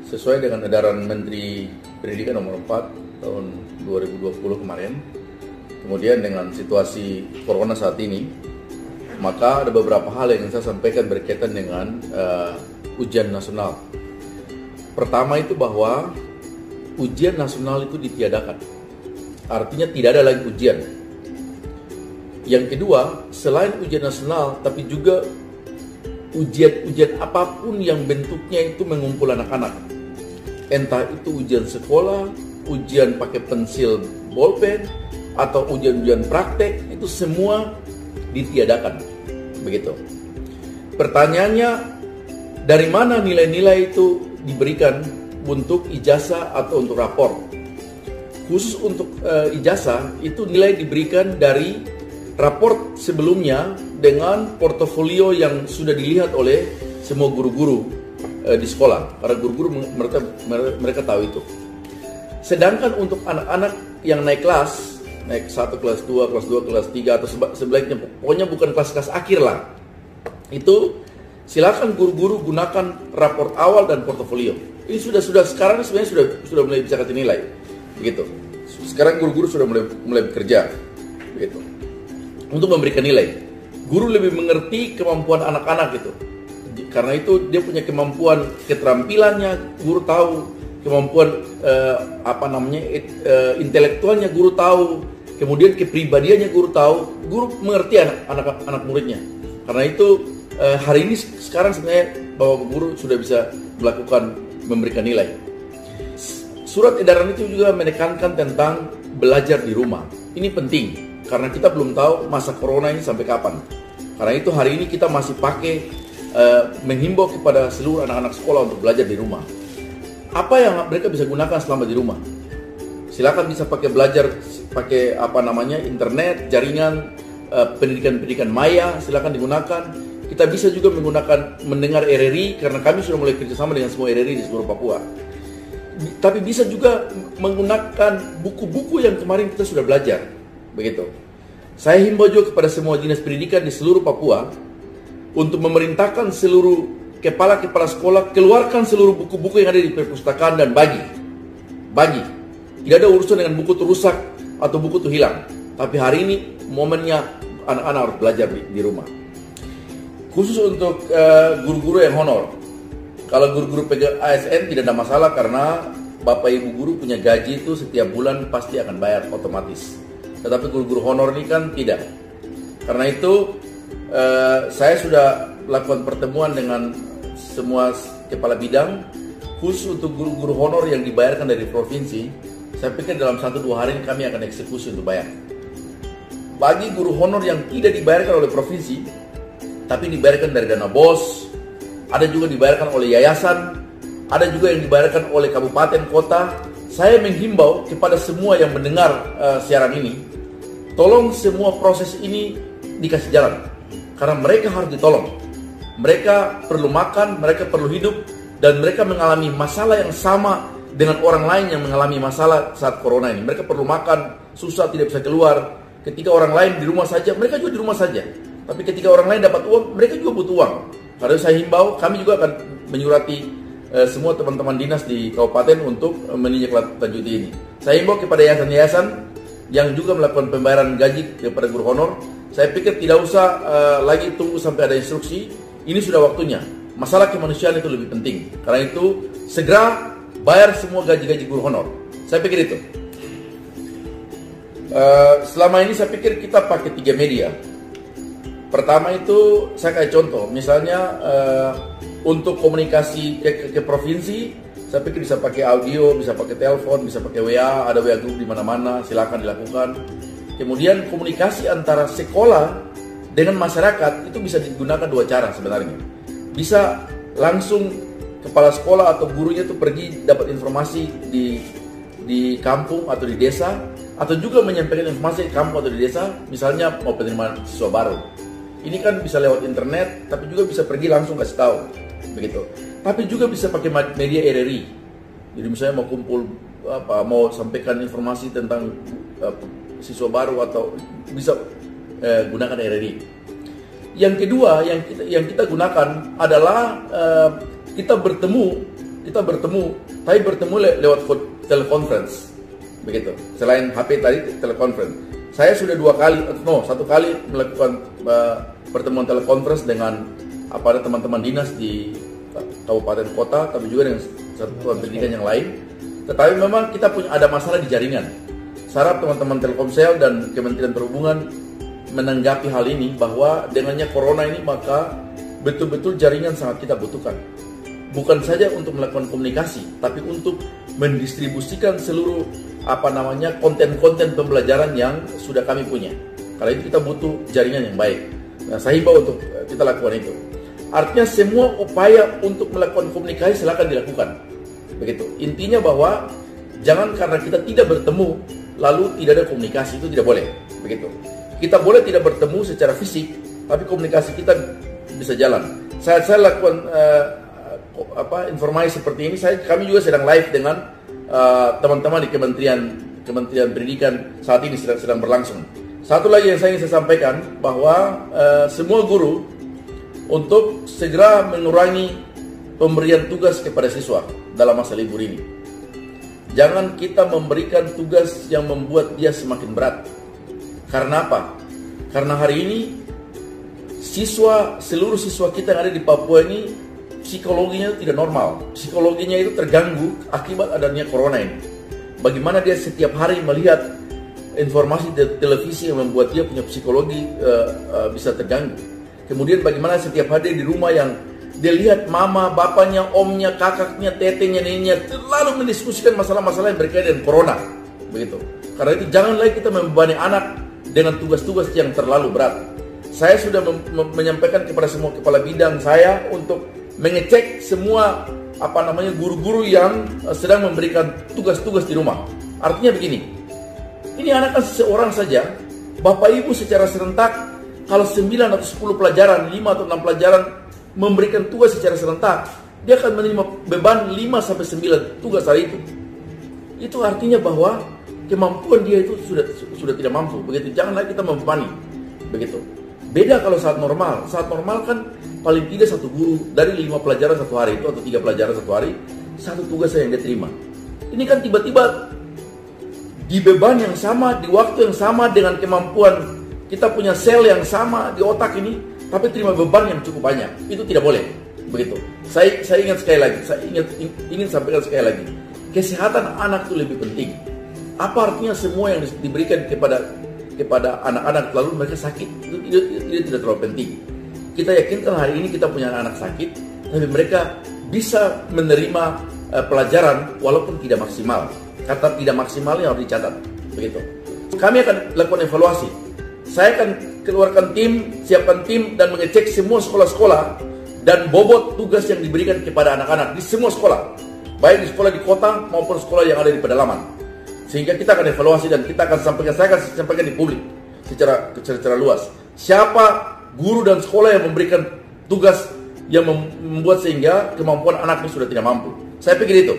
sesuai dengan edaran Menteri Pendidikan nomor 4 tahun 2020 kemarin, kemudian dengan situasi corona saat ini, maka ada beberapa hal yang saya sampaikan berkaitan dengan ujian nasional. Pertama itu bahwa ujian nasional itu ditiadakan, artinya tidak ada lagi ujian. Yang kedua, selain ujian nasional, tapi juga ujian apapun yang bentuknya itu mengumpul anak-anak. Entah itu ujian sekolah, ujian pakai pensil bolpen, atau ujian-ujian praktek, itu semua ditiadakan. Begitu. Pertanyaannya, dari mana nilai-nilai itu diberikan untuk ijazah atau untuk rapor? Khusus untuk ijazah, itu nilai diberikan dari raport sebelumnya dengan portofolio yang sudah dilihat oleh semua guru-guru di sekolah, karena guru-guru mereka tahu itu. Sedangkan untuk anak-anak yang naik kelas, naik 1, kelas 2, kelas 2, kelas 3 atau sebaliknya, pokoknya bukan kelas-kelas akhir lah, itu silakan guru-guru gunakan raport awal dan portofolio. Ini sudah sekarang sebenarnya sudah mulai bisa kasih nilai, begitu. Sekarang guru-guru sudah mulai bekerja, begitu, untuk memberikan nilai. Guru lebih mengerti kemampuan anak-anak itu. Karena itu dia punya kemampuan keterampilannya, guru tahu kemampuan intelektualnya guru tahu, kemudian kepribadiannya guru tahu, guru mengerti anak muridnya. Karena itu hari ini sekarang sebenarnya Bapak Guru sudah bisa memberikan nilai. Surat edaran itu juga menekankan tentang belajar di rumah. Ini penting karena kita belum tahu masa corona ini sampai kapan. Karena itu hari ini kita masih menghimbau kepada seluruh anak-anak sekolah untuk belajar di rumah. Apa yang mereka bisa gunakan selama di rumah? Silakan bisa belajar pakai internet, jaringan, pendidikan maya, silakan digunakan. Kita bisa juga mendengar RRI karena kami sudah mulai kerjasama dengan semua RRI di seluruh Papua. Tapi bisa juga menggunakan buku-buku yang kemarin kita sudah belajar, begitu. Saya himbau juga kepada semua dinas pendidikan di seluruh Papua untuk memerintahkan seluruh kepala-kepala sekolah keluarkan seluruh buku-buku yang ada di perpustakaan dan bagi. Tidak ada urusan dengan buku itu rusak atau buku itu hilang. Tapi hari ini momennya anak-anak harus belajar di rumah. Khusus untuk guru-guru yang honor. Kalau guru-guru pegang ASN tidak ada masalah karena Bapak Ibu guru punya gaji itu setiap bulan pasti akan bayar otomatis. Tetapi guru-guru honor ini kan tidak. Karena itu saya sudah lakukan pertemuan dengan semua kepala bidang khusus untuk guru-guru honor yang dibayarkan dari provinsi. Saya pikir dalam 1-2 hari ini kami akan eksekusi untuk bayar. Bagi guru honor yang tidak dibayarkan oleh provinsi, tapi dibayarkan dari dana BOS, ada juga dibayarkan oleh yayasan, ada juga yang dibayarkan oleh kabupaten kota. Saya menghimbau kepada semua yang mendengar siaran ini, tolong semua proses ini dikasih jalan. Karena mereka harus ditolong. Mereka perlu makan, mereka perlu hidup, dan mereka mengalami masalah yang sama dengan orang lain yang mengalami masalah saat corona ini. Mereka perlu makan, susah, tidak bisa keluar. Ketika orang lain di rumah saja, mereka juga di rumah saja. Tapi ketika orang lain dapat uang, mereka juga butuh uang. Karena saya himbau, kami juga akan menyurati semua teman-teman dinas di kabupaten untuk menindaklanjuti ini. Saya himbau kepada yayasan-yayasan yang juga melakukan pembayaran gaji kepada guru honor. Saya pikir tidak usah lagi tunggu sampai ada instruksi. Ini sudah waktunya. Masalah kemanusiaan itu lebih penting. Karena itu segera bayar semua gaji-gaji guru honor. Saya pikir itu. Selama ini saya pikir kita pakai 3 media. Pertama itu saya kayak contoh, misalnya untuk komunikasi ke provinsi, saya pikir bisa pakai audio, bisa pakai telepon, bisa pakai WA, ada WA group di mana-mana, silakan dilakukan. Kemudian komunikasi antara sekolah dengan masyarakat itu bisa digunakan 2 cara sebenarnya. Bisa langsung kepala sekolah atau gurunya itu pergi dapat informasi di kampung atau di desa, atau juga menyampaikan informasi di kampung atau di desa, misalnya mau penerimaan siswa baru. Ini kan bisa lewat internet, tapi juga bisa pergi langsung kasih tahu, begitu. Tapi juga bisa pakai media RRI. Jadi misalnya mau kumpul mau sampaikan informasi tentang siswa baru atau bisa gunakan RRI. Yang kedua yang kita gunakan adalah kita bertemu kita bertemu, tapi bertemu lewat teleconference, begitu. Selain HP tadi teleconference, saya sudah satu kali melakukan pertemuan teleconference dengan teman-teman dinas di kabupaten kota, tapi juga dengan satuan pendidikan yang lain. Tetapi memang kita ada masalah di jaringan. Saya harap teman-teman Telkomsel dan Kementerian Perhubungan menanggapi hal ini, bahwa dengannya corona ini maka betul-betul jaringan sangat kita butuhkan. Bukan saja untuk melakukan komunikasi, tapi untuk mendistribusikan seluruh konten-konten pembelajaran yang sudah kami punya. Karena itu kita butuh jaringan yang baik. Nah, saya himbau untuk kita lakukan itu. Artinya semua upaya untuk melakukan komunikasi silakan dilakukan. Begitu. Intinya bahwa jangan karena kita tidak bertemu lalu tidak ada komunikasi, itu tidak boleh. Begitu. Kita boleh tidak bertemu secara fisik, tapi komunikasi kita bisa jalan. Saya lakukan informasi seperti ini. Kami juga sedang live dengan teman-teman di Kementerian Pendidikan saat ini sedang berlangsung. Satu lagi yang saya ingin sampaikan, bahwa semua guru untuk segera mengurangi pemberian tugas kepada siswa dalam masa libur ini. Jangan kita memberikan tugas yang membuat dia semakin berat. Karena apa? Karena hari ini seluruh siswa kita yang ada di Papua ini psikologinya tidak normal. Psikologinya itu terganggu akibat adanya corona ini. Bagaimana dia setiap hari melihat informasi di televisi yang membuat dia punya psikologi bisa terganggu. Kemudian bagaimana setiap hari di rumah yang dia lihat mama, bapaknya, omnya, kakaknya, tetenya, neneknya terlalu mendiskusikan masalah-masalah yang berkaitan dengan corona. Begitu. Karena itu jangan lagi kita membebani anak dengan tugas-tugas yang terlalu berat. Saya sudah menyampaikan kepada semua kepala bidang saya untuk mengecek semua guru-guru yang sedang memberikan tugas-tugas di rumah. Artinya begini, ini anak kan seorang saja, bapak ibu secara serentak, kalau 9 atau 10 pelajaran, 5 atau 6 pelajaran memberikan tugas secara serentak, dia akan menerima beban 5-9 tugas hari itu. Itu artinya bahwa kemampuan dia itu sudah tidak mampu. Begitu, jangan lagi kita membebani. Begitu. Beda kalau saat normal. Saat normal kan paling tidak satu guru dari 5 pelajaran satu hari itu atau 3 pelajaran satu hari, satu tugas yang dia terima. Ini kan tiba-tiba di beban yang sama, di waktu yang sama, dengan kemampuan kita punya sel yang sama di otak ini, tapi terima beban yang cukup banyak. Itu tidak boleh. Begitu. Saya ingat sekali lagi, ingin sampaikan sekali lagi. Kesehatan anak itu lebih penting. Apa artinya semua yang diberikan kepada anak-anak lalu mereka sakit? Itu tidak terlalu penting. Kita yakinkan hari ini kita punya anak sakit, tapi mereka bisa menerima pelajaran walaupun tidak maksimal. Kata tidak maksimalnya harus dicatat. Begitu. Kami akan lakukan evaluasi. Saya akan keluarkan siapkan tim dan mengecek semua sekolah-sekolah dan bobot tugas yang diberikan kepada anak-anak di semua sekolah, baik di sekolah di kota maupun sekolah yang ada di pedalaman. Sehingga kita akan evaluasi dan kita akan sampaikan, saya akan sampaikan di publik secara luas. Siapa guru dan sekolah yang memberikan tugas yang membuat sehingga kemampuan anaknya sudah tidak mampu. Saya pikir itu.